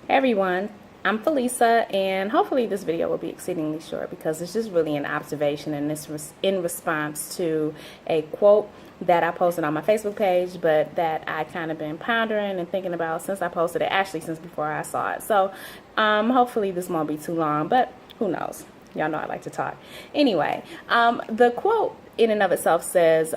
Hey everyone, I'm Felisa, and hopefully this video will be exceedingly short because it's just really an observation, and this was in response to a quote that I posted on my Facebook page, but that I kind of been pondering and thinking about since I posted it, actually since before I saw it. So hopefully this won't be too long, but who knows? Y'all know I like to talk. Anyway, the quote in and of itself says,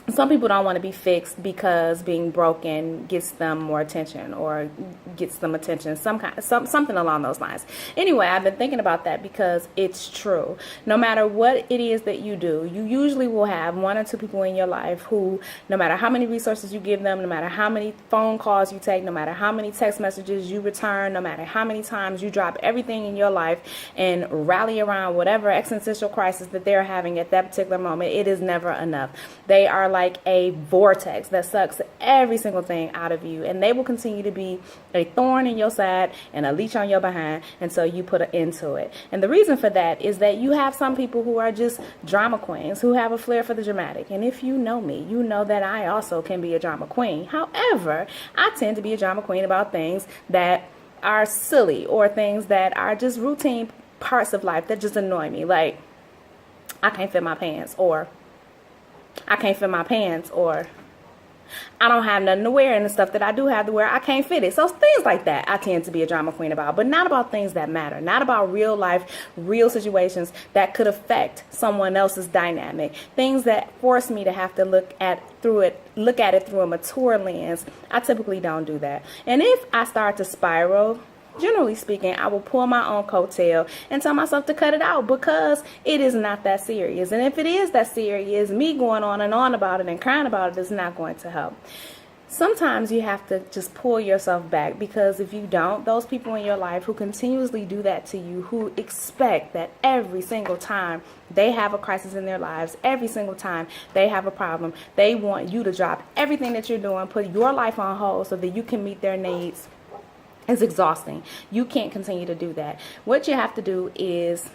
some people don't want to be fixed because being broken gets them more attention or gets them attention, something along those lines. Anyway, I've been thinking about that because it's true. No matter what it is that you do, you usually will have one or two people in your life who, no matter how many resources you give them, no matter how many phone calls you take, no matter how many text messages you return, no matter how many times you drop everything in your life and rally around whatever existential crisis that they're having at that particular moment, it is never enough. They are like a vortex that sucks every single thing out of you, and they will continue to be a thorn in your side and a leech on your behind until you put an end to it. And the reason for that is that you have some people who are just drama queens, who have a flair for the dramatic. And if you know me, you know that I also can be a drama queen. However, I tend to be a drama queen about things that are silly or things that are just routine parts of life that just annoy me, like I can't fit my pants, or I can't fit my pants, or I don't have nothing to wear, and the stuff that I do have to wear, I can't fit it. So things like that I tend to be a drama queen about, but not about things that matter, not about real life, real situations that could affect someone else's dynamic, things that force me to have to look at it through a mature lens. I typically don't do that. And if I start to spiral, generally speaking, I will pull my own coattail and tell myself to cut it out because it is not that serious. And if it is that serious, me going on and on about it and crying about it is not going to help. Sometimes you have to just pull yourself back, because if you don't, those people in your life who continuously do that to you, who expect that every single time they have a crisis in their lives, every single time they have a problem, they want you to drop everything that you're doing, put your life on hold so that you can meet their needs, it's exhausting. You can't continue to do that. What you have to do is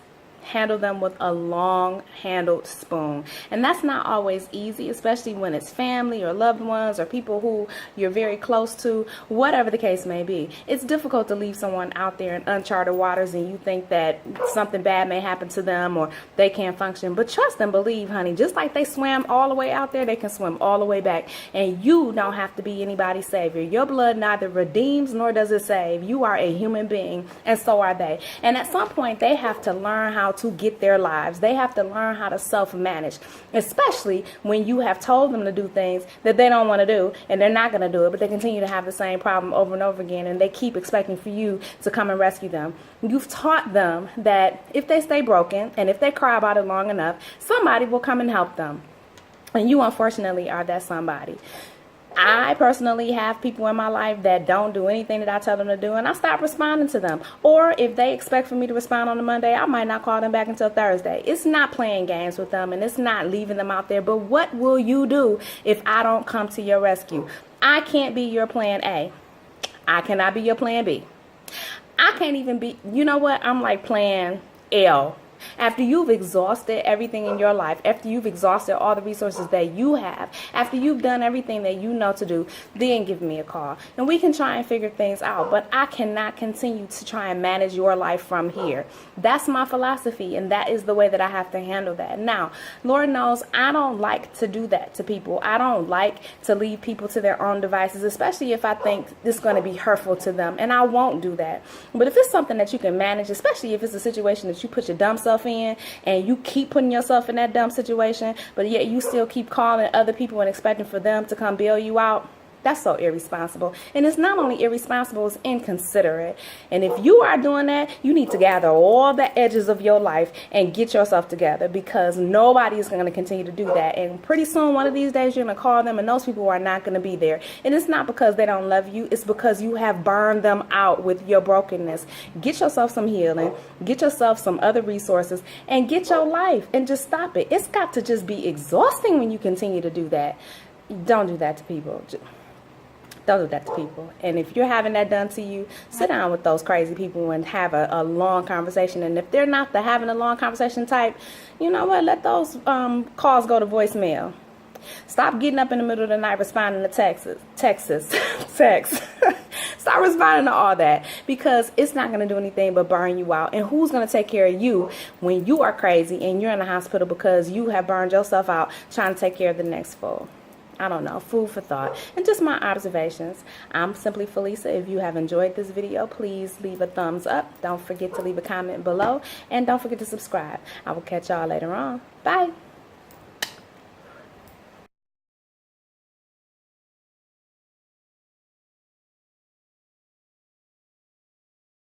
handle them with a long-handled spoon. And that's not always easy, especially when it's family or loved ones or people who you're very close to, whatever the case may be. It's difficult to leave someone out there in uncharted waters and you think that something bad may happen to them or they can't function. But trust and believe, honey, just like they swam all the way out there, they can swim all the way back. And you don't have to be anybody's savior. Your blood neither redeems nor does it save. You are a human being, and so are they. And at some point, they have to learn how to get their lives. They have to learn how to self-manage, especially when you have told them to do things that they don't want to do, and they're not going to do it, but they continue to have the same problem over and over again, and they keep expecting for you to come and rescue them. You've taught them that if they stay broken and if they cry about it long enough, somebody will come and help them. And you, unfortunately, are that somebody. I personally have people in my life that don't do anything that I tell them to do, and I stop responding to them. Or if they expect for me to respond on a Monday, I might not call them back until Thursday. It's not playing games with them, and it's not leaving them out there. But what will you do if I don't come to your rescue? I can't be your plan A. I cannot be your plan B. I can't even be, you know what? I'm like plan L. After you've exhausted everything in your life, after you've exhausted all the resources that you have, after you've done everything that you know to do, then give me a call. And we can try and figure things out, but I cannot continue to try and manage your life from here. That's my philosophy, and that is the way that I have to handle that. Now, Lord knows I don't like to do that to people. I don't like to leave people to their own devices, especially if I think it's going to be hurtful to them, and I won't do that. But if it's something that you can manage, especially if it's a situation that you put your dumb self in and you keep putting yourself in that dumb situation, but yet you still keep calling other people and expecting for them to come bail you out, that's so irresponsible. And it's not only irresponsible, it's inconsiderate. And if you are doing that, you need to gather all the edges of your life and get yourself together, because nobody is going to continue to do that. And pretty soon, one of these days, you're going to call them and those people are not going to be there. And it's not because they don't love you. It's because you have burned them out with your brokenness. Get yourself some healing. Get yourself some other resources and get your life, and just stop it. It's got to just be exhausting when you continue to do that. Don't do that to people. Don't do that to people. And if you're having that done to you, sit down with those crazy people and have a long conversation. And if they're not the having a long conversation type, you know what? Let those calls go to voicemail. Stop getting up in the middle of the night responding to text. Stop responding to all that, because it's not going to do anything but burn you out. And who's going to take care of you when you are crazy and you're in the hospital because you have burned yourself out trying to take care of the next fool? I don't know, food for thought. And just my observations. I'm Simply Felisa. If you have enjoyed this video, please leave a thumbs up. Don't forget to leave a comment below. And don't forget to subscribe. I will catch y'all later on. Bye.